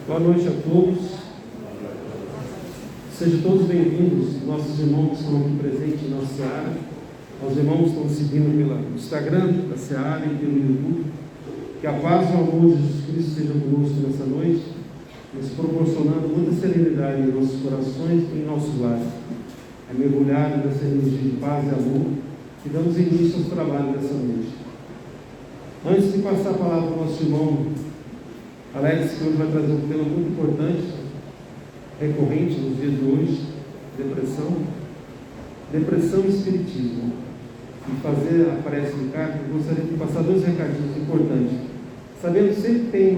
Boa noite a todos. Sejam todos bem-vindos, nossos irmãos que estão aqui presentes na Seara, aos irmãos que estão seguindo pelo Instagram da Seara e pelo YouTube. Que a paz e o amor de Jesus Cristo estejam conosco nessa noite, nos proporcionando muita serenidade em nossos corações e em nossos lares. É mergulhado nessa energia de paz e amor que damos início aos trabalhos dessa noite. Antes de passar a palavra para o nosso irmão Alex, que hoje vai trazer um tema muito importante, recorrente nos dias de hoje, depressão e espiritismo. E fazer a prece de carta, eu gostaria de passar dois recadinhos importantes. Sabendo que sempre tem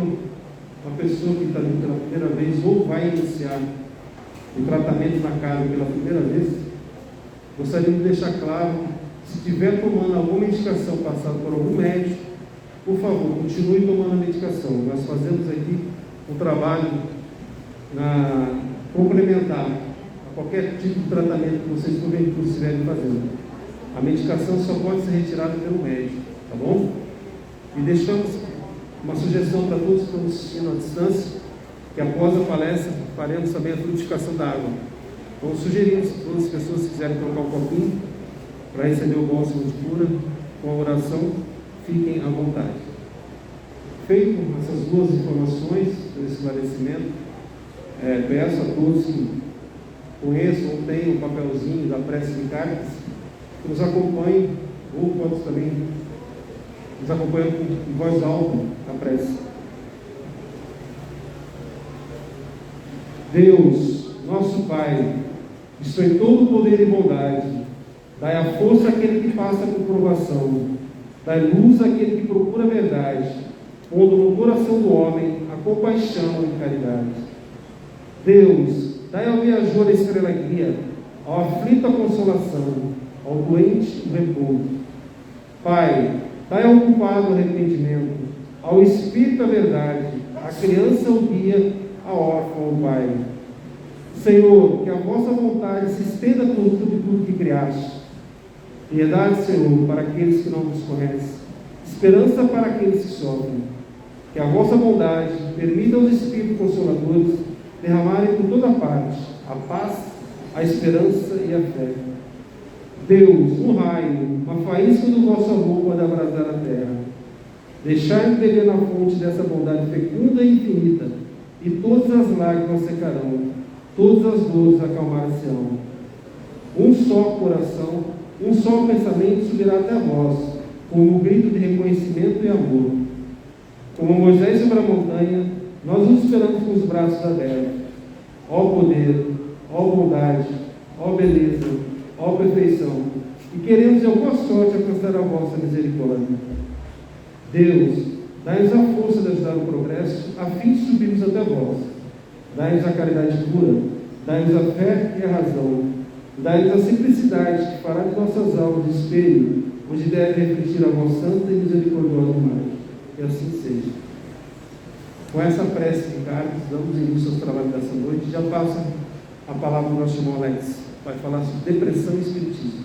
uma pessoa que está ali pela primeira vez ou vai iniciar o tratamento na casa pela primeira vez, gostaria de deixar claro, se estiver tomando alguma medicação passada por algum médico, por favor, continue tomando a medicação. Nós fazemos aqui um trabalho complementar a qualquer tipo de tratamento que vocês porventura estiverem fazendo. A medicação só pode ser retirada pelo médico, tá bom? E deixamos uma sugestão para todos que estão assistindo à distância, que após a palestra faremos também a frutificação da água. Então sugerimos que todas as pessoas que quiserem colocar um copinho para receber o bálsamo de cura com a oração, fiquem à vontade. Feito essas duas informações, esse esclarecimento, peço a todos que conheçam ou tenham o papelzinho da prece de cartas, que nos acompanhem, ou pode também nos acompanhar em voz alta a prece. Deus, nosso Pai, que só em todo poder e bondade, dai a força àquele que passa por provação, dai luz àquele que procura a verdade, pondo no coração do homem a compaixão e caridade. Deus, dai ao viajor a estrela guia, ao aflito a consolação, ao doente o repouso. Pai, dai ao culpado o arrependimento, ao espírito a verdade, à criança o guia, ao órfão o pai. Senhor, que a vossa vontade se estenda por tudo que criaste. Piedade, Senhor, para aqueles que não nos conhecem, esperança para aqueles que sofrem. Que a vossa bondade permita aos Espíritos Consoladores derramarem por toda parte a paz, a esperança e a fé. Deus, um raio, uma faísca do vosso amor pode abrasar a terra. Deixai-me beber na fonte dessa bondade fecunda e infinita, e todas as lágrimas secarão, todas as dores acalmar-se-ão. Um só coração, um só pensamento subirá até vós, como um grito de reconhecimento e amor. Como Moisés sobre a montanha, nós nos esperamos com os braços abertos. Ó poder, ó bondade, ó beleza, ó perfeição, e queremos de alguma sorte alcançar a vossa misericórdia. Deus, dai-nos a força de ajudar o progresso, a fim de subirmos até vós. Dai-nos a caridade pura, dai-nos a fé e a razão, dai-nos a simplicidade que fará de nossas almas espelho, onde deve refletir a vossa santa e misericordiosa imagem. E assim seja. Com essa prece de cartas, damos início aos trabalhos dessa noite. Já passa a palavra para o nosso irmão Alex. Vai falar sobre depressão e espiritismo.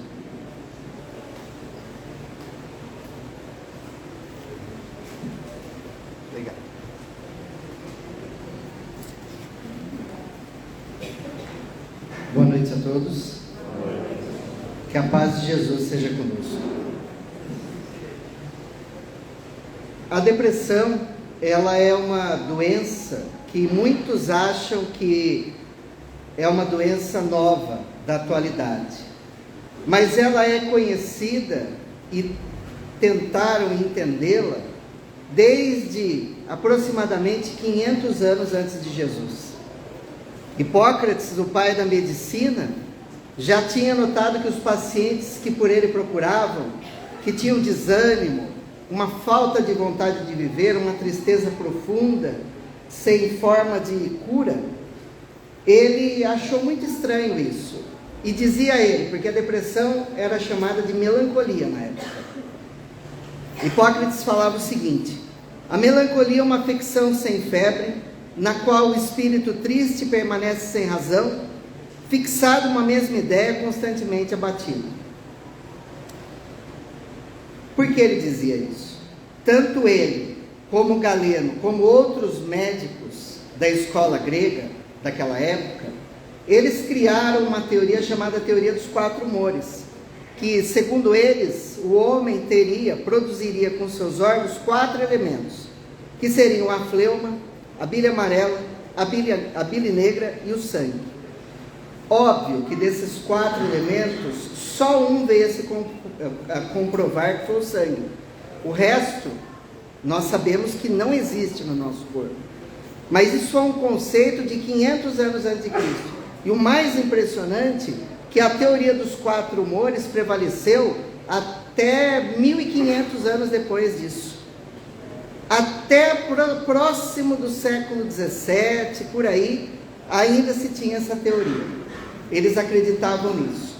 Obrigado. Boa noite a todos. Que a paz de Jesus seja conosco. A depressão, ela é uma doença que muitos acham que é uma doença nova da atualidade, mas ela é conhecida e tentaram entendê-la desde aproximadamente 500 anos antes de Jesus. Hipócrates, o pai da medicina, já tinha notado que os pacientes que por ele procuravam, que tinham desânimo, uma falta de vontade de viver, uma tristeza profunda, sem forma de cura, ele achou muito estranho isso. E dizia a ele, porque a depressão era chamada de melancolia na época. Hipócrates falava o seguinte: a melancolia é uma afecção sem febre, na qual o espírito triste permanece sem razão, fixado numa mesma ideia, constantemente abatido. Por que ele dizia isso? Tanto ele, como Galeno, como outros médicos da escola grega daquela época, eles criaram uma teoria chamada teoria dos 4 humores, que, segundo eles, o homem produziria com seus órgãos 4 elementos, que seriam a fleuma, a bile amarela, a bile negra e o sangue. Óbvio que desses 4 elementos, só um veio a comprovar que foi o sangue. O resto, nós sabemos que não existe no nosso corpo. Mas isso é um conceito de 500 anos antes de Cristo. E o mais impressionante, que a teoria dos 4 humores prevaleceu até 1500 anos depois disso. Até próximo do século 17, por aí, ainda se tinha essa teoria. Eles acreditavam nisso.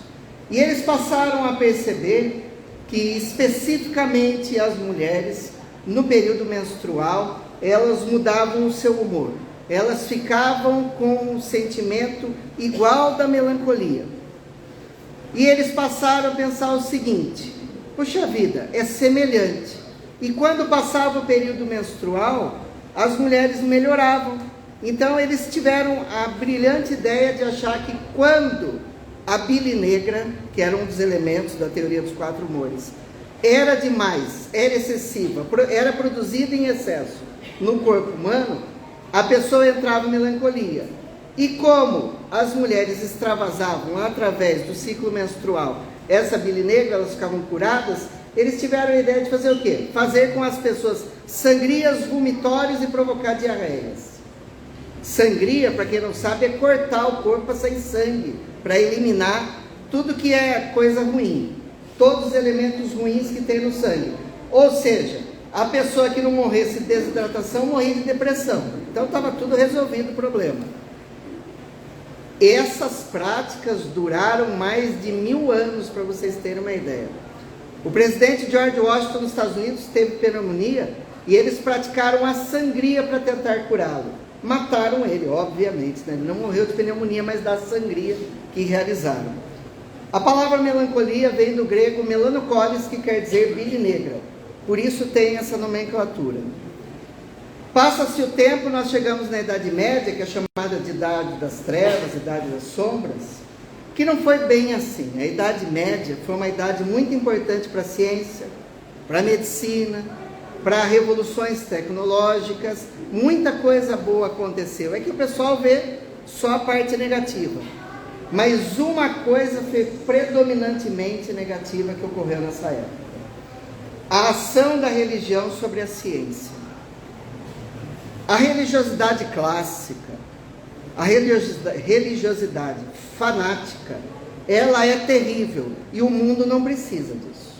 E eles passaram a perceber que especificamente as mulheres, no período menstrual, elas mudavam o seu humor. Elas ficavam com um sentimento igual da melancolia. E eles passaram a pensar o seguinte: puxa vida, é semelhante. E quando passava o período menstrual, as mulheres melhoravam. Então eles tiveram a brilhante ideia de achar que quando a bile negra, que era um dos elementos da teoria dos 4 humores, era demais, era excessiva, era produzida em excesso no corpo humano, a pessoa entrava em melancolia. E como as mulheres extravasavam através do ciclo menstrual essa bile negra, elas ficavam curadas, eles tiveram a ideia de fazer o quê? Fazer com as pessoas sangrias vomitórias e provocar diarreias. Sangria, para quem não sabe, é cortar o corpo para sair sangue, para eliminar tudo que é coisa ruim, todos os elementos ruins que tem no sangue. Ou seja, a pessoa que não morresse de desidratação morria de depressão. Então estava tudo resolvido o problema. Essas práticas duraram mais de 1000 anos, para vocês terem uma ideia. O presidente George Washington nos Estados Unidos teve pneumonia e eles praticaram a sangria para tentar curá-lo. Mataram ele, obviamente, né? Ele não morreu de pneumonia, mas da sangria que realizaram. A palavra melancolia vem do grego melanokolis, que quer dizer bile negra. Por isso tem essa nomenclatura. Passa-se o tempo, nós chegamos na Idade Média, que é chamada de Idade das Trevas, Idade das Sombras, que não foi bem assim. A Idade Média foi uma idade muito importante para a ciência, para a medicina, para revoluções tecnológicas. Muita coisa boa aconteceu. É que o pessoal vê só a parte negativa. Mas uma coisa foi predominantemente negativa que ocorreu nessa época: a ação da religião sobre a ciência. A religiosidade clássica, a religiosidade fanática, ela é terrível e o mundo não precisa disso.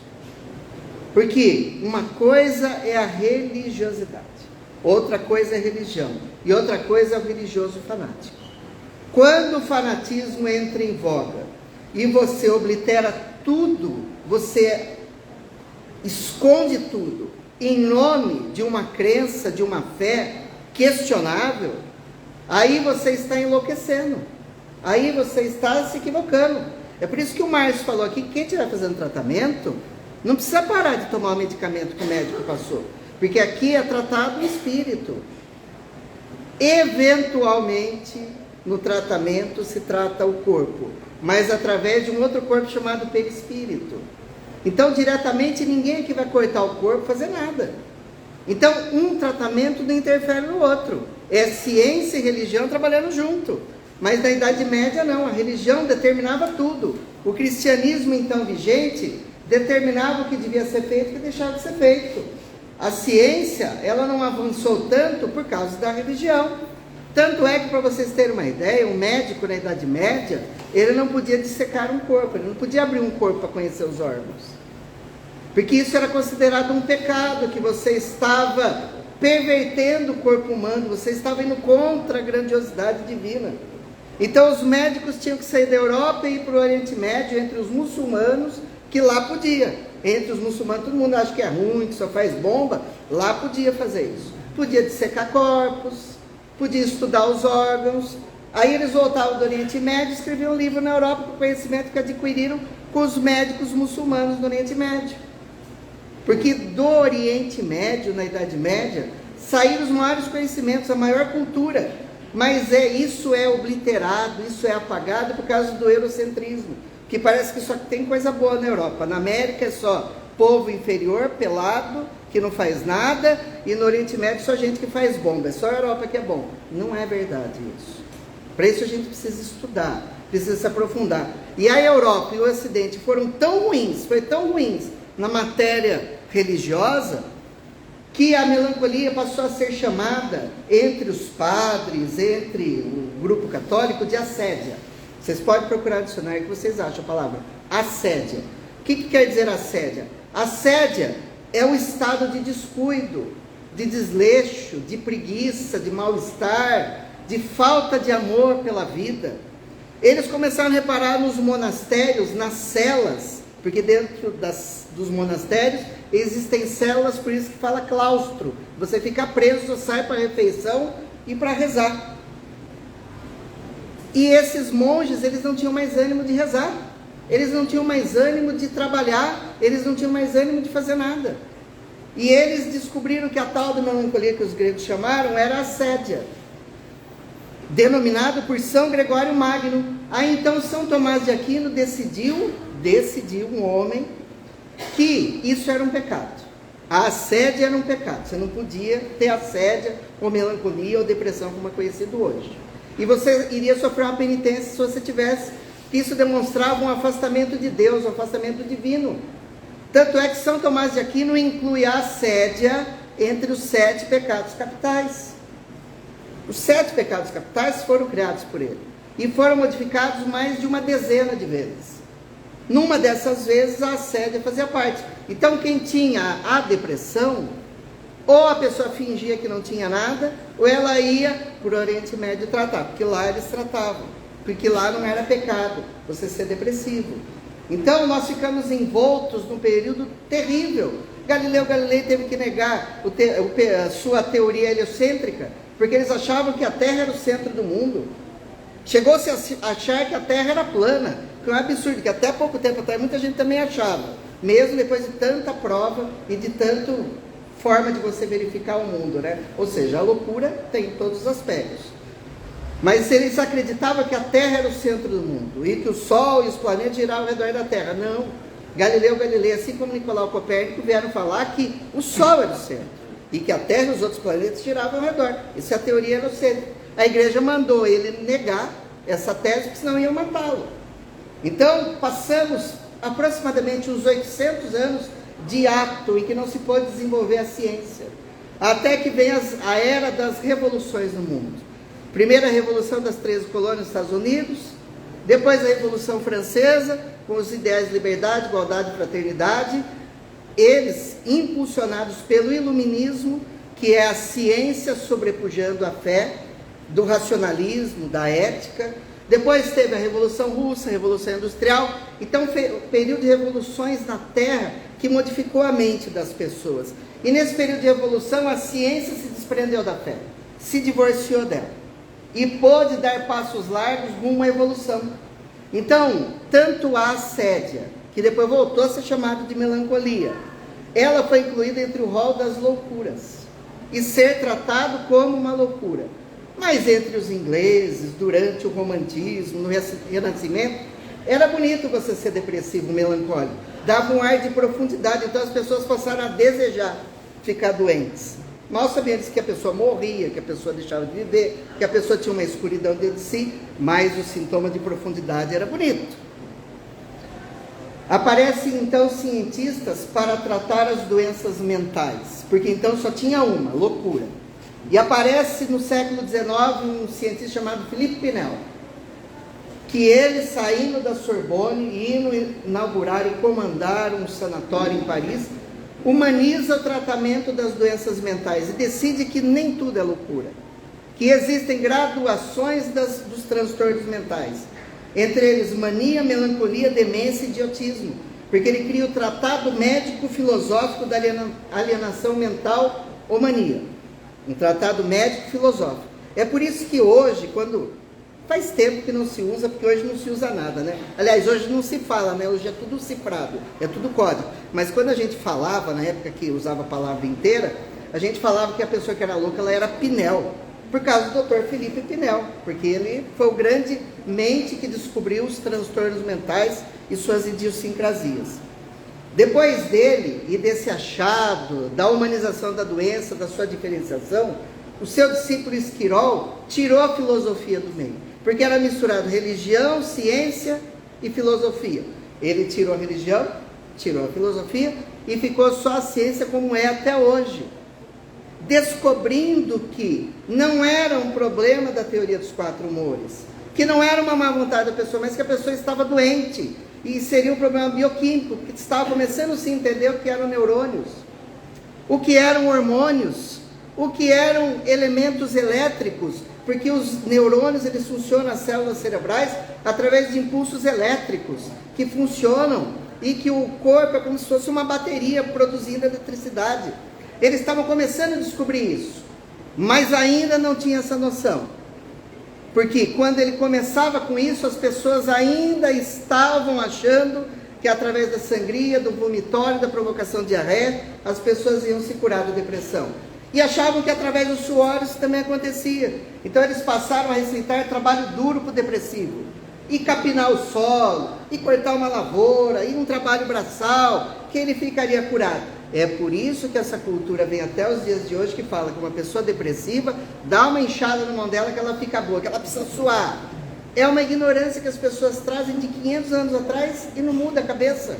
Porque uma coisa é a religiosidade, outra coisa é a religião e outra coisa é o religioso fanático. Quando o fanatismo entra em voga e você oblitera tudo, você esconde tudo em nome de uma crença, de uma fé questionável, aí você está enlouquecendo, aí você está se equivocando. É por isso que o Márcio falou aqui que quem estiver fazendo tratamento não precisa parar de tomar o medicamento que o médico passou, porque aqui é tratado o espírito. Eventualmente, no tratamento se trata o corpo, mas através de um outro corpo chamado perispírito. Então, diretamente, ninguém aqui vai cortar o corpo, fazer nada. Então, um tratamento não interfere no outro. É ciência e religião trabalhando junto. Mas na Idade Média, não. A religião determinava tudo. O cristianismo, então, vigente, determinava o que devia ser feito e o que deixava de ser feito. A ciência, ela não avançou tanto por causa da religião. Tanto é que, para vocês terem uma ideia, um médico na Idade Média, ele não podia dissecar um corpo, ele não podia abrir um corpo para conhecer os órgãos. Porque isso era considerado um pecado, que você estava pervertendo o corpo humano, você estava indo contra a grandiosidade divina. Então os médicos tinham que sair da Europa e ir para o Oriente Médio, entre os muçulmanos, que lá podia. Entre os muçulmanos, todo mundo acha que é ruim, que só faz bomba, lá podia fazer isso. Podia dissecar corpos, podia estudar os órgãos. Aí eles voltavam do Oriente Médio e escreviam um livro na Europa com o conhecimento que adquiriram com os médicos muçulmanos do Oriente Médio. Porque do Oriente Médio, na Idade Média, saíram os maiores conhecimentos, a maior cultura. Mas isso é obliterado, isso é apagado por causa do eurocentrismo, que parece que só tem coisa boa na Europa. Na América é só povo inferior, pelado, que não faz nada, e no Oriente Médio só gente que faz bomba, é só a Europa que é bom. Não é verdade isso. Para isso a gente precisa estudar, precisa se aprofundar. E a Europa e o Ocidente foram tão ruins na matéria religiosa, que a melancolia passou a ser chamada, entre os padres, entre o grupo católico, de assédia. Vocês podem procurar no dicionário que vocês acham a palavra assédia. O que quer dizer assédia? Assédia é o estado de descuido, de desleixo, de preguiça, de mal-estar, de falta de amor pela vida. Eles começaram a reparar nos monastérios, nas celas, porque dentro dos monastérios existem células, por isso que fala claustro. Você fica preso, sai para a refeição e para rezar. E esses monges, eles não tinham mais ânimo de rezar, eles não tinham mais ânimo de trabalhar, eles não tinham mais ânimo de fazer nada. E eles descobriram que a tal de melancolia que os gregos chamaram era assédia, denominado por São Gregório Magno. Aí então São Tomás de Aquino decidiu um homem, que isso era um pecado. A assédia era um pecado. Você não podia ter assédia, ou melancolia, ou depressão, como é conhecido hoje. E você iria sofrer uma penitência se você tivesse. Isso demonstrava um afastamento de Deus, um afastamento divino. Tanto é que São Tomás de Aquino inclui a assédia entre os 7 pecados capitais. Os 7 pecados capitais foram criados por ele. E foram modificados mais de uma dezena de vezes. Numa dessas vezes, a assédia fazia parte. Então, quem tinha a depressão, ou a pessoa fingia que não tinha nada, ou ela ia para o Oriente Médio tratar, porque lá eles tratavam, porque lá não era pecado você ser depressivo. Então, nós ficamos envoltos num período terrível. Galileu Galilei teve que negar a sua teoria heliocêntrica, porque eles achavam que a Terra era o centro do mundo. Chegou-se a achar que a Terra era plana, que é um absurdo, que até pouco tempo atrás muita gente também achava, mesmo depois de tanta prova e de tanta forma de você verificar o mundo, né? Ou seja, a loucura tem todos os aspectos. Mas eles acreditavam que a Terra era o centro do mundo, e que o Sol e os planetas giravam ao redor da Terra. Não. Galileu Galilei, assim como Nicolau Copérnico, vieram falar que o Sol era o centro, e que a Terra e os outros planetas giravam ao redor. Essa é a teoria helocêntrica. A igreja mandou ele negar essa tese, porque senão iam matá-lo. Então, passamos aproximadamente uns 800 anos de ato em que não se pôde desenvolver a ciência, até que vem a era das revoluções no mundo. Primeira revolução das 13 colônias dos Estados Unidos, depois a Revolução Francesa, com os ideais de liberdade, igualdade e fraternidade, eles impulsionados pelo iluminismo, que é a ciência sobrepujando a fé, do racionalismo, da ética. Depois teve a Revolução Russa, a Revolução Industrial. Então, período de revoluções na Terra que modificou a mente das pessoas. E nesse período de revolução, a ciência se desprendeu da fé, se divorciou dela, e pôde dar passos largos rumo à evolução. Então, tanto a assédia, que depois voltou a ser chamada de melancolia, ela foi incluída entre o rol das loucuras, e ser tratado como uma loucura. Mas entre os ingleses, durante o romantismo, no Renascimento, era bonito você ser depressivo, melancólico. Dava um ar de profundidade, então as pessoas passaram a desejar ficar doentes. Mal sabíamos que a pessoa morria, que a pessoa deixava de viver, que a pessoa tinha uma escuridão dentro de si, mas o sintoma de profundidade era bonito. Aparecem então cientistas para tratar as doenças mentais, porque então só tinha uma, loucura. E aparece no século XIX um cientista chamado Philippe Pinel, que ele, saindo da Sorbonne e indo inaugurar e comandar um sanatório em Paris, humaniza o tratamento das doenças mentais e decide que nem tudo é loucura, que existem graduações dos transtornos mentais, entre eles mania, melancolia, demência e idiotismo, porque ele cria o Tratado Médico-Filosófico da Alienação Mental ou Mania. Um tratado médico-filosófico. É por isso que hoje, faz tempo que não se usa, porque hoje não se usa nada, né? Aliás, hoje não se fala, né? Hoje é tudo cifrado, é tudo código. Mas quando a gente falava, na época que usava a palavra inteira, a gente falava que a pessoa que era louca, ela era Pinel, por causa do Dr. Felipe Pinel, porque ele foi o grande mente que descobriu os transtornos mentais e suas idiosincrasias. Depois dele e desse achado da humanização da doença, da sua diferenciação, o seu discípulo Esquirol tirou a filosofia do meio, porque era misturado religião, ciência e filosofia. Ele tirou a religião, tirou a filosofia e ficou só a ciência como é até hoje, descobrindo que não era um problema da teoria dos 4 humores, que não era uma má vontade da pessoa, mas que a pessoa estava doente, e seria um problema bioquímico, que estava começando a se entender o que eram neurônios, o que eram hormônios, o que eram elementos elétricos, porque os neurônios, eles funcionam nas células cerebrais através de impulsos elétricos, que funcionam, e que o corpo é como se fosse uma bateria produzindo eletricidade. Eles estavam começando a descobrir isso, mas ainda não tinha essa noção, porque quando ele começava com isso, as pessoas ainda estavam achando que através da sangria, do vomitório, da provocação de diarreia, as pessoas iam se curar da depressão, e achavam que através do suor isso também acontecia. Então eles passaram a receitar trabalho duro para o depressivo, e capinar o solo, e cortar uma lavoura, e um trabalho braçal, que ele ficaria curado. É por isso que essa cultura vem até os dias de hoje, que fala que uma pessoa depressiva, dá uma inchada na mão dela que ela fica boa, que ela precisa suar. É uma ignorância que as pessoas trazem de 500 anos atrás e não muda a cabeça,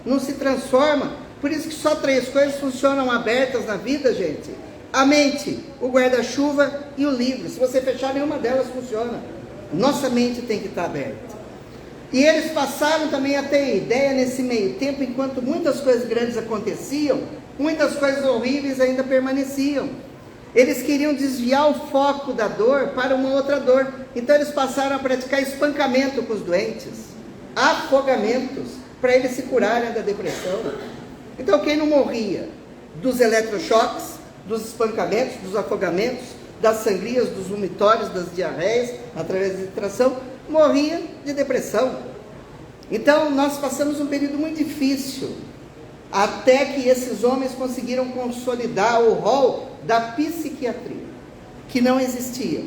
não se transforma. Por isso que só 3 coisas funcionam abertas na vida, gente: a mente, o guarda-chuva e o livro. Se você fechar, nenhuma delas funciona. Nossa mente tem que estar aberta. E eles passaram também a ter ideia nesse meio tempo, enquanto muitas coisas grandes aconteciam, muitas coisas horríveis ainda permaneciam. Eles queriam desviar o foco da dor para uma outra dor. Então eles passaram a praticar espancamento com os doentes, afogamentos, para eles se curarem da depressão. Então quem não morria dos eletrochoques, dos espancamentos, dos afogamentos, das sangrias, dos vomitórios, das diarreias, através da tração, morria de depressão. Então nós passamos um período muito difícil, até que esses homens conseguiram consolidar o rol da psiquiatria, que não existia.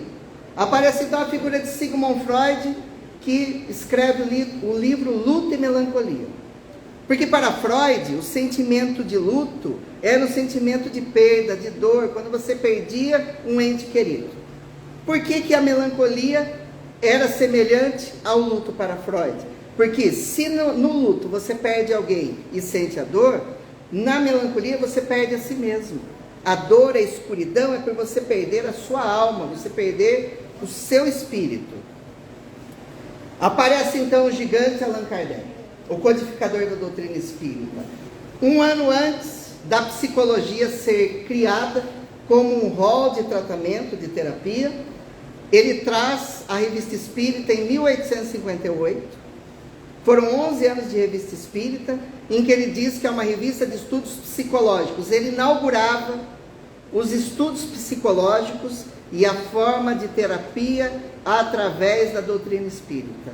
Aparece então a figura de Sigmund Freud, que escreve o livro Luto e Melancolia. Porque para Freud, o sentimento de luto era um sentimento de perda, de dor, quando você perdia um ente querido. Por que a melancolia era semelhante ao luto para Freud? Porque se no luto você perde alguém e sente a dor, na melancolia você perde a si mesmo. A dor, a escuridão é por você perder a sua alma, você perder o seu espírito. Aparece então o gigante Allan Kardec, o codificador da doutrina espírita. Um ano antes da psicologia ser criada como um rol de tratamento, de terapia, ele traz a Revista Espírita em 1858. Foram 11 anos de Revista Espírita, em que ele diz que é uma revista de estudos psicológicos. Ele inaugurava os estudos psicológicos e a forma de terapia através da doutrina espírita.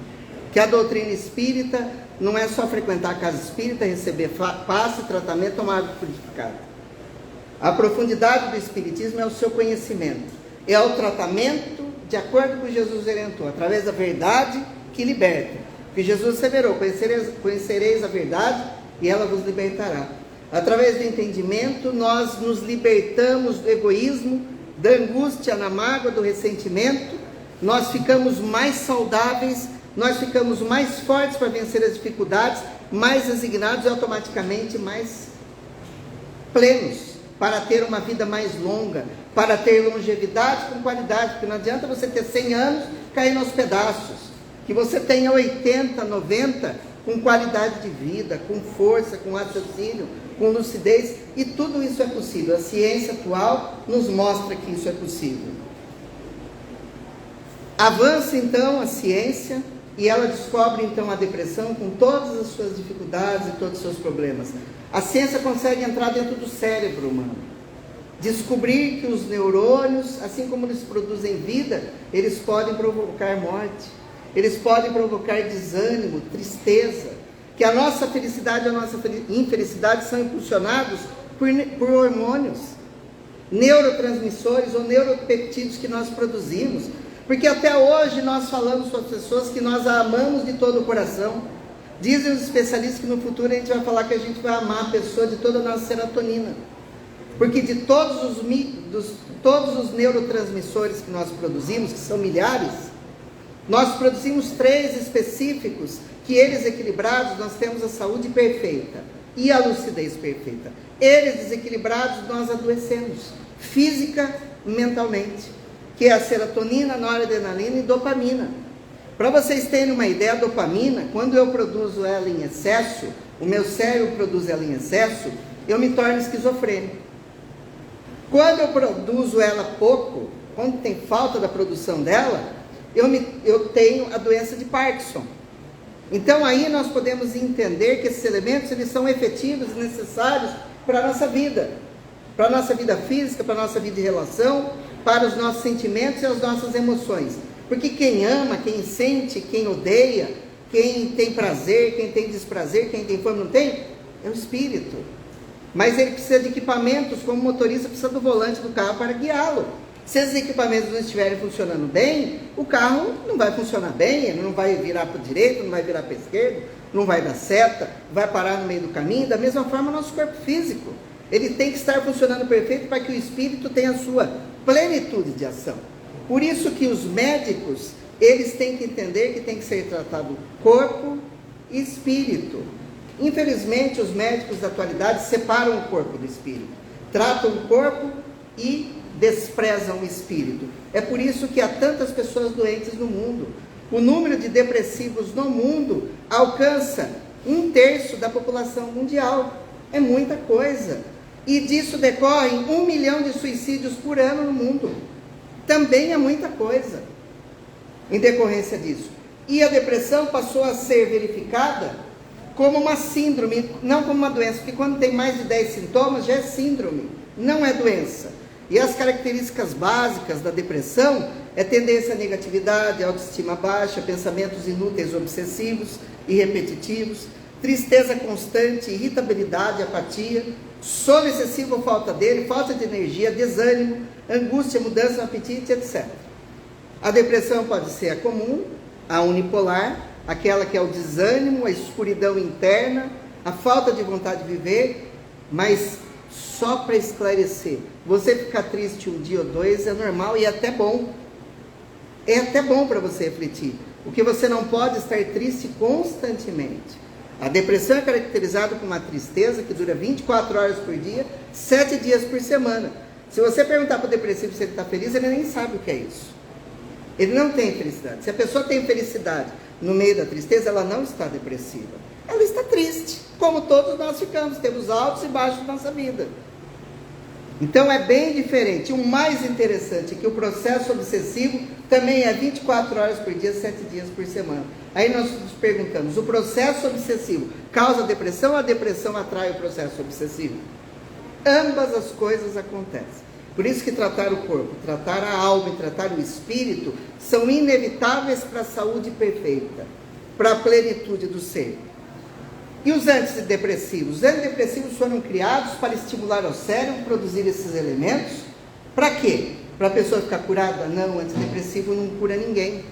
Que a doutrina espírita não é só frequentar a casa espírita, receber passe, tratamento, tomar água purificada. A profundidade do espiritismo é o seu conhecimento, é o tratamento de acordo com o que Jesus orientou, através da verdade que liberta. Porque Jesus asseverou: conhecereis a verdade e ela vos libertará. Através do entendimento, nós nos libertamos do egoísmo, da angústia, na mágoa, do ressentimento. Nós ficamos mais saudáveis, nós ficamos mais fortes para vencer as dificuldades, mais resignados e automaticamente mais plenos, para ter uma vida mais longa, para ter longevidade com qualidade, porque não adianta você ter 100 anos caindo aos pedaços, que você tenha 80, 90 com qualidade de vida, com força, com raciocínio, com lucidez, e tudo isso é possível. A ciência atual nos mostra que isso é possível. Avança então a ciência e ela descobre então a depressão com todas as suas dificuldades e todos os seus problemas. A ciência consegue entrar dentro do cérebro humano, descobrir que os neurônios, assim como eles produzem vida, eles podem provocar morte, eles podem provocar desânimo, tristeza, que a nossa felicidade e a nossa infelicidade são impulsionados por hormônios. neurotransmissores ou neuropeptídeos que nós produzimos. Porque até hoje nós falamos com as pessoas que nós a amamos de todo o coração. Dizem os especialistas que no futuro a gente vai falar que a gente vai amar a pessoa de toda a nossa serotonina. Porque de todos os neurotransmissores que nós produzimos, que são milhares, nós produzimos 3 específicos, que eles equilibrados, nós temos a saúde perfeita e a lucidez perfeita. Eles desequilibrados, nós adoecemos, física e mentalmente, que é a serotonina, noradrenalina e dopamina. Para vocês terem uma ideia, a dopamina, quando eu produzo ela em excesso, o meu cérebro produz ela em excesso, eu me torno esquizofrênico. Quando eu produzo ela pouco, quando tem falta da produção dela, eu tenho a doença de Parkinson. Então aí nós podemos entender que esses elementos eles são efetivos e necessários para a nossa vida física, para a nossa vida de relação, para os nossos sentimentos e as nossas emoções. Porque quem ama, quem sente, quem odeia, quem tem prazer, quem tem desprazer, quem tem fome, não tem, é o espírito. Mas ele precisa de equipamentos, como o motorista precisa do volante do carro para guiá-lo. Se esses equipamentos não estiverem funcionando bem, o carro não vai funcionar bem, ele não vai virar para o direito, não vai virar para a esquerda, não vai dar seta, vai parar no meio do caminho. Da mesma forma, o nosso corpo físico, ele tem que estar funcionando perfeito para que o espírito tenha a sua plenitude de ação. Por isso que os médicos, eles têm que entender que tem que ser tratado corpo e espírito. Infelizmente, os médicos da atualidade separam o corpo do espírito, tratam o corpo e desprezam o espírito. É por isso que há tantas pessoas doentes no mundo. O número de depressivos no mundo alcança 1/3 da população mundial. É muita coisa. E disso decorrem 1 milhão de suicídios por ano no mundo. Também é muita coisa em decorrência disso. E a depressão passou a ser verificada como uma síndrome, não como uma doença, porque quando tem mais de 10 sintomas já é síndrome, não é doença. E as características básicas da depressão é tendência à negatividade, autoestima baixa, pensamentos inúteis, obsessivos e repetitivos, tristeza constante, irritabilidade, apatia, sono excessivo ou falta dele, falta de energia, desânimo, angústia, mudança no apetite, etc. A depressão pode ser a comum, a unipolar, aquela que é o desânimo, a escuridão interna, a falta de vontade de viver, mas só para esclarecer, você ficar triste um dia ou dois é normal e é até bom. É até bom para você refletir. O que você não pode estar triste constantemente. A depressão é caracterizada por uma tristeza que dura 24 horas por dia, 7 dias por semana. Se você perguntar para o depressivo se ele está feliz, ele nem sabe o que é isso. Ele não tem felicidade. Se a pessoa tem felicidade no meio da tristeza, ela não está depressiva. Ela está triste, como todos nós ficamos, temos altos e baixos na nossa vida. Então é bem diferente. O mais interessante é que o processo obsessivo também é 24 horas por dia, 7 dias por semana. Aí nós nos perguntamos, o processo obsessivo causa depressão ou a depressão atrai o processo obsessivo? Ambas as coisas acontecem. Por isso que tratar o corpo, tratar a alma e tratar o espírito são inevitáveis para a saúde perfeita, para a plenitude do ser. E os antidepressivos? Os antidepressivos foram criados para estimular o cérebro, produzir esses elementos. Para quê? Para a pessoa ficar curada? Não, o antidepressivo não cura ninguém.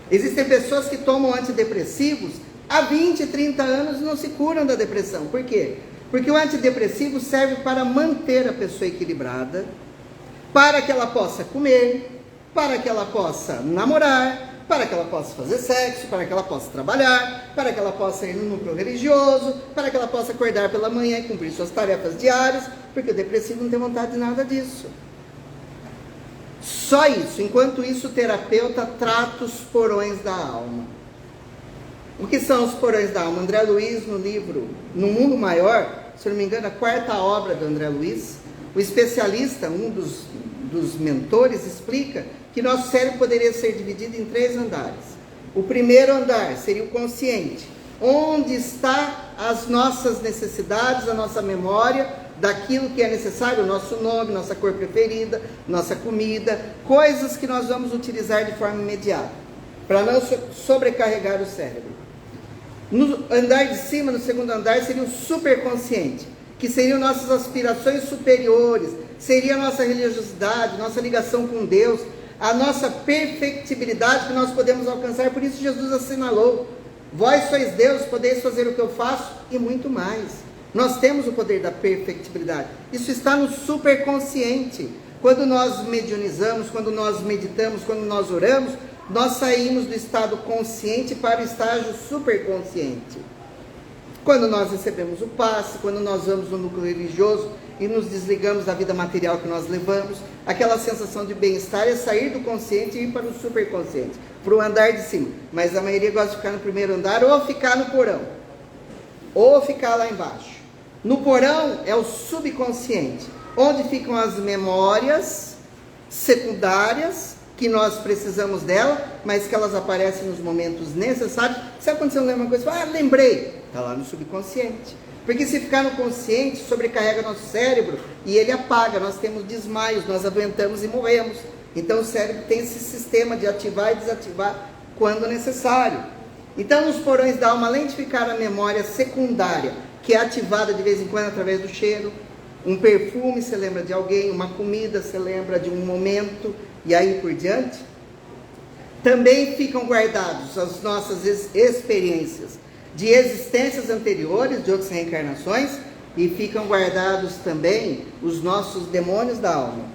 Existem pessoas que tomam antidepressivos há 20, 30 anos e não se curam da depressão. Por quê? Porque o antidepressivo serve para manter a pessoa equilibrada, para que ela possa comer, para que ela possa namorar, para que ela possa fazer sexo, para que ela possa trabalhar, para que ela possa ir no núcleo religioso, para que ela possa acordar pela manhã e cumprir suas tarefas diárias, porque o depressivo não tem vontade de nada disso. Só isso. Enquanto isso, o terapeuta trata os porões da alma. O que são os porões da alma? André Luiz, no livro No Mundo Maior, se não me engano, a 4ª obra do André Luiz, o especialista, um dos mentores, explica que nosso cérebro poderia ser dividido em 3 andares. O primeiro andar seria o consciente, onde está as nossas necessidades, a nossa memória, daquilo que é necessário, o nosso nome, nossa cor preferida, nossa comida, coisas que nós vamos utilizar de forma imediata, para não sobrecarregar o cérebro. No andar de cima, no segundo andar, seria o superconsciente, que seriam nossas aspirações superiores, seria a nossa religiosidade, nossa ligação com Deus, a nossa perfectibilidade que nós podemos alcançar. Por isso Jesus assinalou: vós sois Deus, podeis fazer o que eu faço e muito mais. Nós temos o poder da perfectibilidade. Isso está no superconsciente. Quando nós mediunizamos, quando nós meditamos, quando nós oramos, nós saímos do estado consciente para o estágio superconsciente. Quando nós recebemos o passe, quando nós vamos no núcleo religioso e nos desligamos da vida material que nós levamos, aquela sensação de bem-estar é sair do consciente e ir para o superconsciente, para o andar de cima. Mas a maioria gosta de ficar no primeiro andar ou ficar no porão, ou ficar lá embaixo. No porão é o subconsciente, onde ficam as memórias secundárias, que nós precisamos dela, mas que elas aparecem nos momentos necessários. Se acontecer uma coisa, lembrei, está lá no subconsciente. Porque se ficar no consciente, sobrecarrega nosso cérebro e ele apaga, nós temos desmaios, nós adoentamos e morremos. Então o cérebro tem esse sistema de ativar e desativar quando necessário. Então nos porões da alma, além de ficar a memória secundária, que é ativada de vez em quando através do cheiro, um perfume você lembra de alguém, uma comida você lembra de um momento, e aí por diante, também ficam guardados as nossas experiências de existências anteriores, de outras reencarnações, e ficam guardados também os nossos demônios da alma,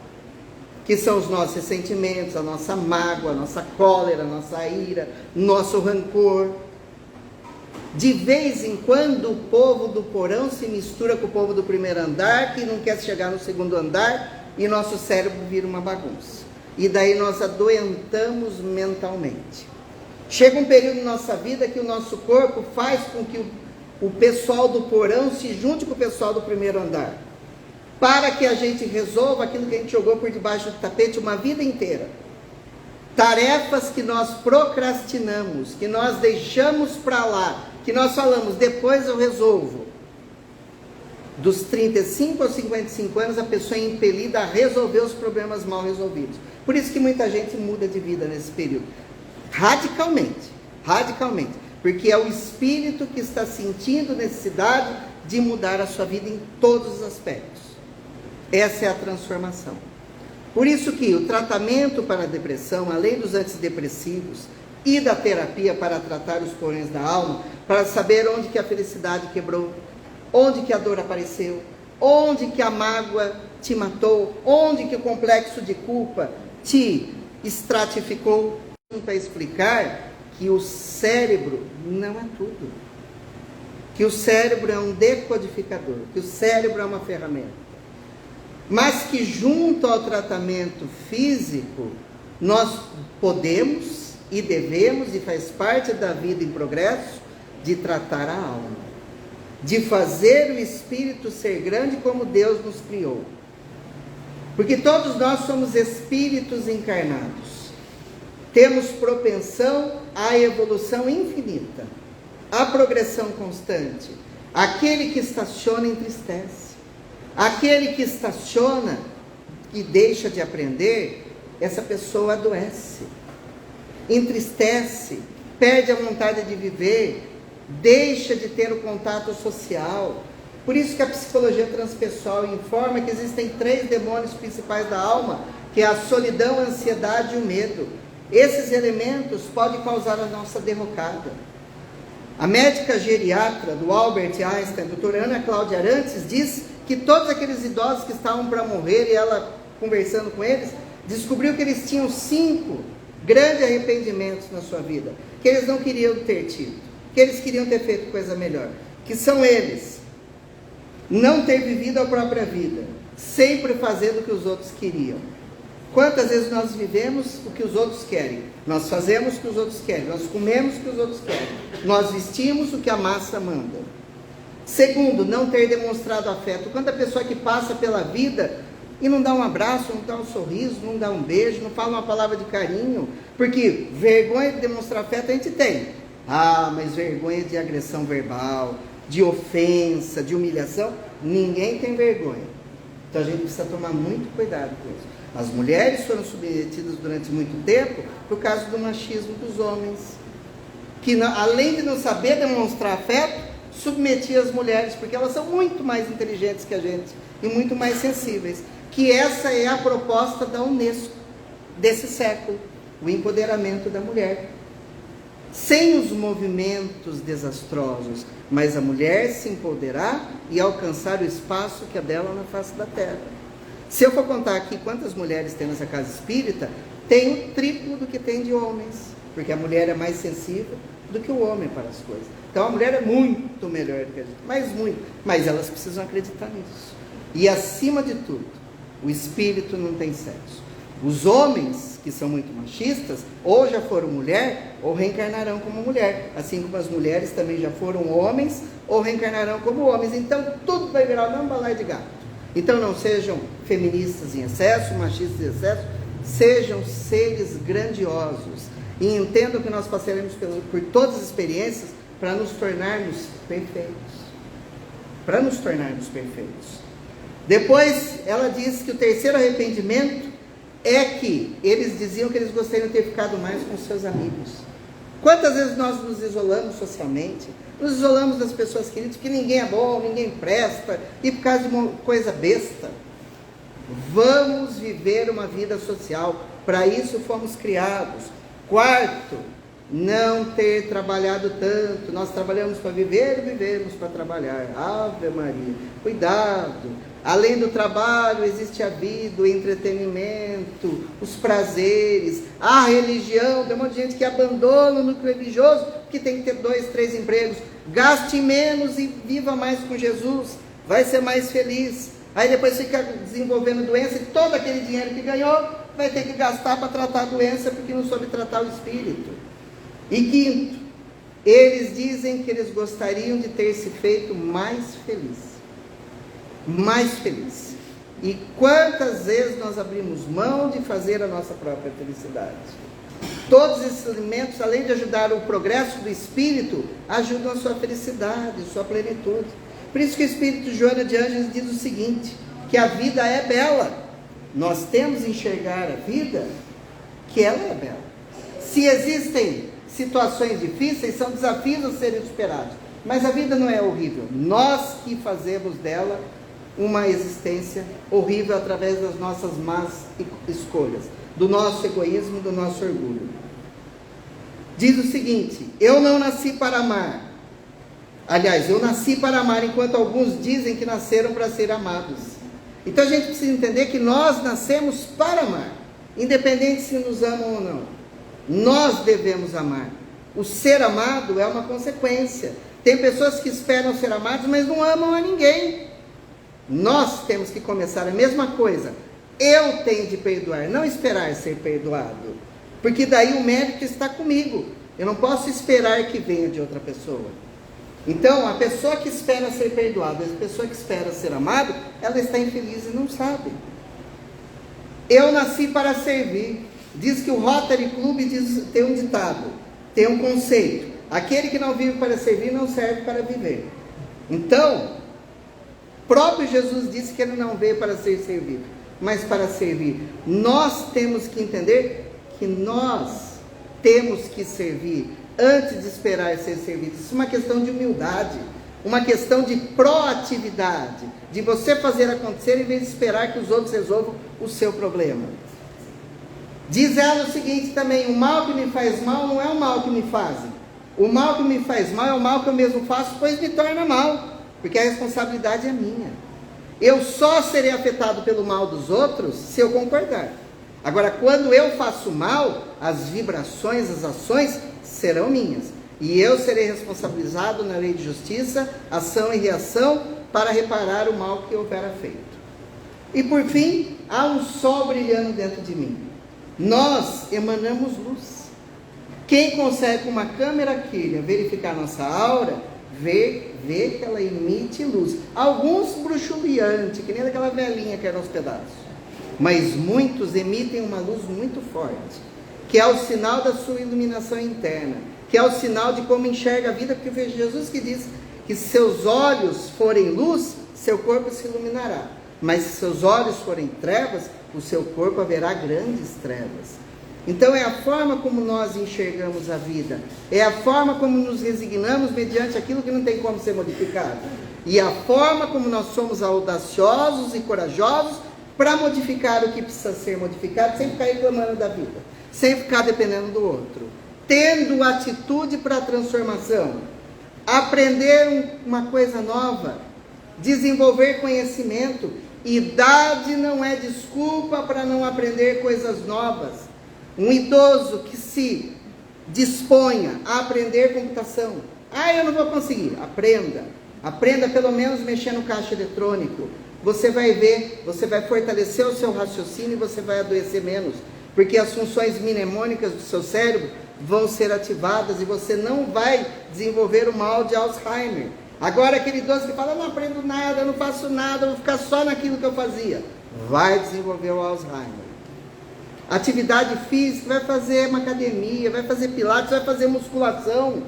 que são os nossos ressentimentos, a nossa mágoa, a nossa cólera, a nossa ira, nosso rancor. De vez em quando o povo do porão se mistura com o povo do primeiro andar, que não quer chegar no segundo andar, e nosso cérebro vira uma bagunça. E daí nós adoentamos mentalmente. Chega um período na nossa vida que o nosso corpo faz com que o pessoal do porão se junte com o pessoal do primeiro andar, para que a gente resolva aquilo que a gente jogou por debaixo do tapete uma vida inteira. Tarefas que nós procrastinamos, que nós deixamos para lá, que nós falamos, depois eu resolvo. Dos 35 aos 55 anos, a pessoa é impelida a resolver os problemas mal resolvidos. Por isso que muita gente muda de vida nesse período. Radicalmente. Porque é o espírito que está sentindo necessidade de mudar a sua vida em todos os aspectos. Essa é a transformação. Por isso que o tratamento para a depressão, além dos antidepressivos e da terapia para tratar os porões da alma, para saber onde que a felicidade quebrou, onde que a dor apareceu, onde que a mágoa te matou, onde que o complexo de culpa te estratificou, para explicar que o cérebro não é tudo, que o cérebro é um decodificador, que o cérebro é uma ferramenta, mas que junto ao tratamento físico, nós podemos e devemos, e faz parte da vida em progresso, de tratar a alma, de fazer o espírito ser grande como Deus nos criou. Porque todos nós somos espíritos encarnados. Temos propensão à evolução infinita, à progressão constante. Aquele que estaciona entristece. Aquele que estaciona e deixa de aprender, essa pessoa adoece, entristece, perde a vontade de viver, deixa de ter o contato social. Por isso que a psicologia transpessoal informa que existem 3 demônios principais da alma, que é a solidão, a ansiedade e o medo. Esses elementos podem causar a nossa derrocada. A médica geriatra do Albert Einstein, a doutora Ana Cláudia Arantes, diz que todos aqueles idosos que estavam para morrer, e ela conversando com eles, descobriu que eles tinham 5 grandes arrependimentos na sua vida, que eles não queriam ter tido, que eles queriam ter feito coisa melhor, que são eles: não ter vivido a própria vida, sempre fazendo o que os outros queriam. Quantas vezes nós vivemos o que os outros querem? Nós fazemos o que os outros querem, nós comemos o que os outros querem, nós vestimos o que a massa manda. Segundo, não ter demonstrado afeto. Quando a pessoa que passa pela vida e não dá um abraço, não dá um sorriso, não dá um beijo, não fala uma palavra de carinho, porque vergonha de demonstrar afeto a gente tem. Mas vergonha de agressão verbal, de ofensa, de humilhação, ninguém tem vergonha. Então a gente precisa tomar muito cuidado com isso. As mulheres foram submetidas durante muito tempo por causa do machismo dos homens, que além de não saber demonstrar afeto, submetia as mulheres, porque elas são muito mais inteligentes que a gente e muito mais sensíveis, que essa é a proposta da Unesco desse século, o empoderamento da mulher. Sem os movimentos desastrosos, mas a mulher se empoderar e alcançar o espaço que é dela na face da terra. Se eu for contar aqui quantas mulheres tem nessa casa espírita, tem o triplo do que tem de homens, porque a mulher é mais sensível do que o homem para as coisas. Então a mulher é muito melhor do que a gente, mas elas precisam acreditar nisso. E acima de tudo, o espírito não tem sexo. Os homens, que são muito machistas, ou já foram mulher, ou reencarnarão como mulher. Assim como as mulheres também já foram homens, ou reencarnarão como homens. Então tudo vai virar um balaio de gato. Então não sejam feministas em excesso, machistas em excesso, sejam seres grandiosos. E entendam que nós passaremos por todas as experiências para nos tornarmos perfeitos. Para nos tornarmos perfeitos. Depois ela diz que o terceiro arrependimento é que eles diziam que eles gostariam de ter ficado mais com seus amigos. Quantas vezes nós nos isolamos socialmente, nos isolamos das pessoas queridas, porque ninguém é bom, ninguém presta, e por causa de uma coisa besta. Vamos viver uma vida social, para isso fomos criados. Quarto, não ter trabalhado tanto. Nós trabalhamos para viver e vivemos para trabalhar. Ave Maria, cuidado. Além do trabalho, existe a vida, o entretenimento, os prazeres, a religião. Tem um monte de gente que abandona o núcleo religioso, que tem que ter 2, 3 empregos. Gaste menos e viva mais com Jesus, vai ser mais feliz. Aí depois fica desenvolvendo doença e todo aquele dinheiro que ganhou vai ter que gastar para tratar a doença, porque não soube tratar o espírito. E quinto, eles dizem que eles gostariam de ter se feito mais feliz. Mais feliz. E quantas vezes nós abrimos mão de fazer a nossa própria felicidade? Todos esses elementos, além de ajudar o progresso do espírito, ajudam a sua felicidade, a sua plenitude. Por isso que o espírito Joana de Ângeles diz o seguinte, que a vida é bela. Nós temos que enxergar a vida que ela é bela. Se existem situações difíceis, são desafios a serem superados. Mas a vida não é horrível. Nós que fazemos dela uma existência horrível através das nossas más escolhas, do nosso egoísmo, do nosso orgulho. Diz o seguinte, eu não nasci para amar. Aliás, eu nasci para amar, enquanto alguns dizem que nasceram para ser amados. Então a gente precisa entender que nós nascemos para amar, independente se nos amam ou não. Nós devemos amar. O ser amado é uma consequência. Tem pessoas que esperam ser amadas, mas não amam a ninguém. Nós temos que começar a mesma coisa. Eu tenho de perdoar, não esperar ser perdoado. Porque daí o mérito está comigo. Eu não posso esperar que venha de outra pessoa. Então, a pessoa que espera ser perdoada, a pessoa que espera ser amada, ela está infeliz e não sabe. Eu nasci para servir. Diz que o Rotary Club tem um ditado, tem um conceito. Aquele que não vive para servir, não serve para viver. Então, próprio Jesus disse que ele não veio para ser servido, mas para servir. Nós temos que entender que nós temos que servir antes de esperar ser servidos. Isso é uma questão de humildade, uma questão de proatividade, de você fazer acontecer em vez de esperar que os outros resolvam o seu problema. Diz ela o seguinte também, o mal que me faz mal não é o mal que me fazem. O mal que me faz mal é o mal que eu mesmo faço, pois me torna mal, porque a responsabilidade é minha. Eu só serei afetado pelo mal dos outros se eu concordar. Agora, quando eu faço mal, as vibrações, as ações serão minhas. E eu serei responsabilizado na lei de justiça, ação e reação, para reparar o mal que houver feito. E por fim, há um sol brilhando dentro de mim. Nós emanamos luz. Quem consegue com uma câmera Kirlian verificar nossa aura, vê que ela emite luz. Alguns bruxuleantes, que nem aquela velhinha que era aos pedaços. Mas muitos emitem uma luz muito forte, que é o sinal da sua iluminação interna, que é o sinal de como enxerga a vida, porque foi Jesus que diz que se seus olhos forem luz, seu corpo se iluminará. Mas se seus olhos forem trevas, o seu corpo haverá grandes trevas. Então é a forma como nós enxergamos a vida, é a forma como nos resignamos mediante aquilo que não tem como ser modificado, e a forma como nós somos audaciosos e corajosos para modificar o que precisa ser modificado, sem ficar reclamando da vida, sem ficar dependendo do outro, tendo atitude para a transformação, aprender uma coisa nova, desenvolver conhecimento. Idade não é desculpa para não aprender coisas novas. Um idoso que se disponha a aprender computação, eu não vou conseguir, aprenda pelo menos mexer no caixa eletrônico. Você vai ver, você vai fortalecer o seu raciocínio e você vai adoecer menos, porque as funções mnemônicas do seu cérebro vão ser ativadas e você não vai desenvolver o mal de Alzheimer. Agora aquele idoso que fala, eu não aprendo nada, eu não faço nada, eu vou ficar só naquilo que eu fazia, vai desenvolver o Alzheimer. Atividade física, vai fazer uma academia, vai fazer pilates, vai fazer musculação.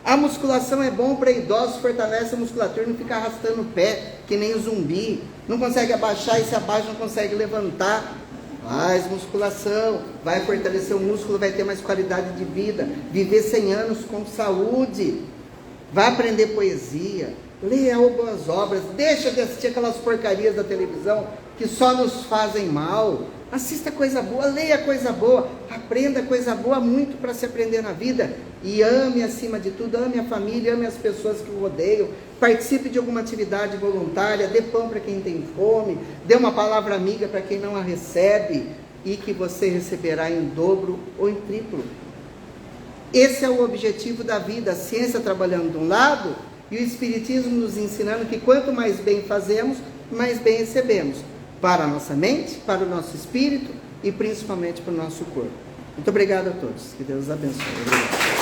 A musculação é bom para idosos, fortalece a musculatura, não fica arrastando o pé, que nem zumbi, não consegue abaixar e se abaixa, não consegue levantar. Faz musculação, vai fortalecer o músculo, vai ter mais qualidade de vida, viver 100 anos com saúde, vai aprender poesia, leia boas obras, deixa de assistir aquelas porcarias da televisão que só nos fazem mal. Assista coisa boa, leia coisa boa, aprenda coisa boa, muito para se aprender na vida. E ame acima de tudo, ame a família, ame as pessoas que o rodeiam. Participe de alguma atividade voluntária, dê pão para quem tem fome, dê uma palavra amiga para quem não a recebe, e que você receberá em dobro ou em triplo. Esse é o objetivo da vida, a ciência trabalhando de um lado e o Espiritismo nos ensinando que quanto mais bem fazemos, mais bem recebemos. Para a nossa mente, para o nosso espírito e principalmente para o nosso corpo. Muito obrigado a todos. Que Deus os abençoe. Obrigado.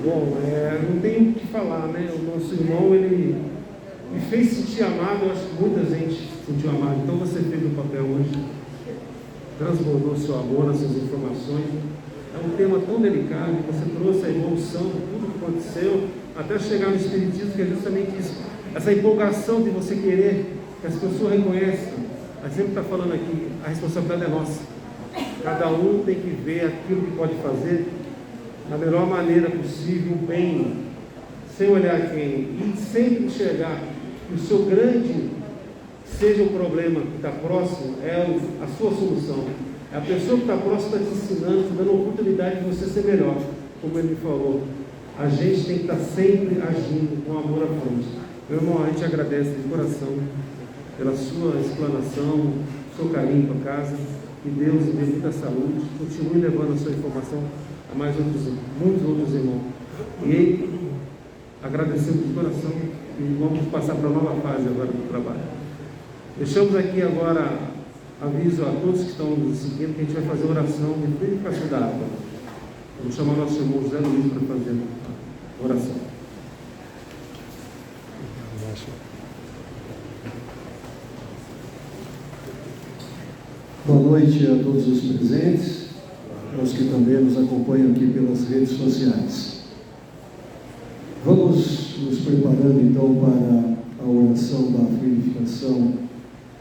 Bom, não tenho o que falar, né? O nosso irmão, ele me fez sentir amado. Eu acho que muita gente se sentiu amado. Então você fez o papel hoje, transbordou seu amor, as suas informações. É um tema tão delicado, você trouxe a evolução de tudo que aconteceu, até chegar no Espiritismo, que é justamente isso, essa empolgação de você querer que as pessoas reconheçam. A gente sempre está falando aqui, a responsabilidade é nossa. Cada um tem que ver aquilo que pode fazer da melhor maneira possível, bem, sem olhar quem, e sempre enxergar que o seu grande, seja o problema que está próximo, é a sua solução. É a pessoa que está próxima está te ensinando, te dando a oportunidade de você ser melhor. Como ele me falou, a gente tem que estar sempre agindo com amor à frente. Meu irmão, a gente agradece de coração pela sua explanação, seu carinho com a casa. Que Deus lhe dê muita saúde, continue levando a sua informação a mais muitos outros irmãos. E agradecemos de coração e vamos passar para a nova fase agora do trabalho. Deixamos aqui agora aviso a todos que estão nos seguindo que a gente vai fazer oração de purificação da água. Vamos chamar nosso irmão José Luiz para fazer a oração. Boa noite a todos os presentes, aos que também nos acompanham aqui pelas redes sociais. Vamos nos preparando então para a oração da purificação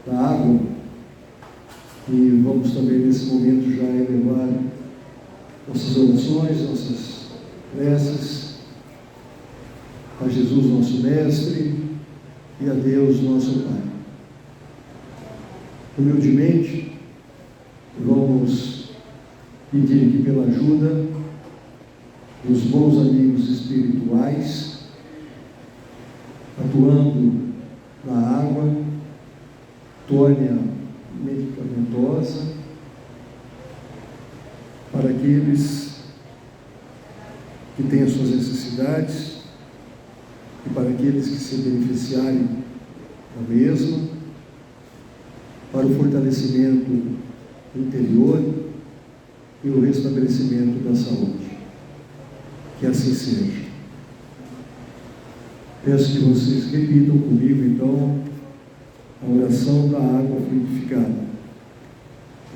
da água e vamos também nesse momento já elevar nossas orações, nossas preces a Jesus nosso Mestre e a Deus nosso Pai. Humildemente vamos pedir aqui pela ajuda dos bons amigos espirituais, atuando na água, torne-a medicamentosa, para aqueles que têm as suas necessidades e para aqueles que se beneficiarem da mesma, para o fortalecimento interior e o restabelecimento da saúde. Que assim seja. Peço que vocês repitam comigo então a oração da água purificada.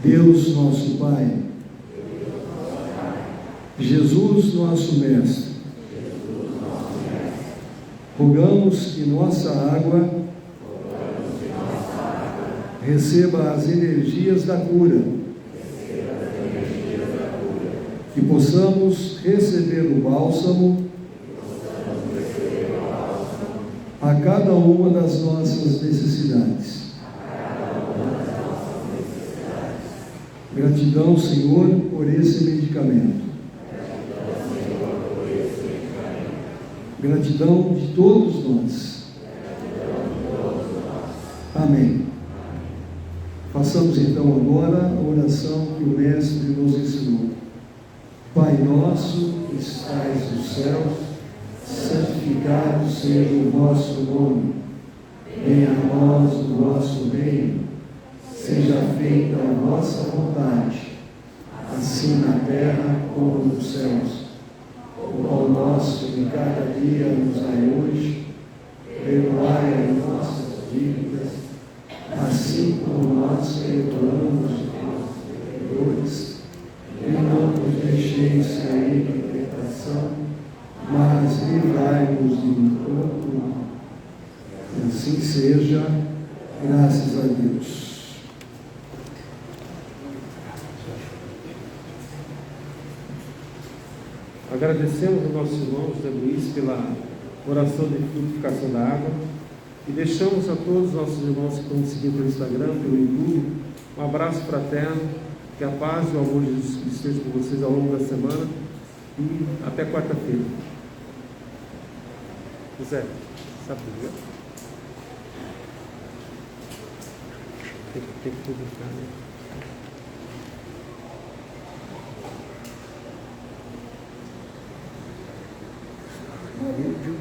Deus nosso Pai, Jesus nosso Mestre, rogamos que nossa água receba as energias da cura. Que possamos receber o bálsamo a cada uma das nossas necessidades. Gratidão, Senhor, por esse medicamento. Gratidão de todos nós. Amém. Façamos então agora a oração que o Mestre nos ensinou. Pai nosso que estais nos céus, santificado seja o vosso nome. Venha a nós o vosso reino. Seja feita a vossa vontade, assim na terra como nos céus. O pão nosso de cada dia nos dai hoje. Perdoai as nossas dívidas, assim como nós perdoamos os nossos devedores. E não nos deixeis cair em tentação, mas livrai-nos de todo mal. E assim seja, graças a Deus. Agradecemos ao nosso irmão José Luiz pela oração de purificação da água e deixamos a todos os nossos irmãos que estão nos seguindo pelo Instagram, pelo YouTube, um abraço fraterno, que a paz e o amor de Jesus Cristo estejam com vocês ao longo da semana e até quarta-feira. José, sabe dizer? Tem que publicar, né?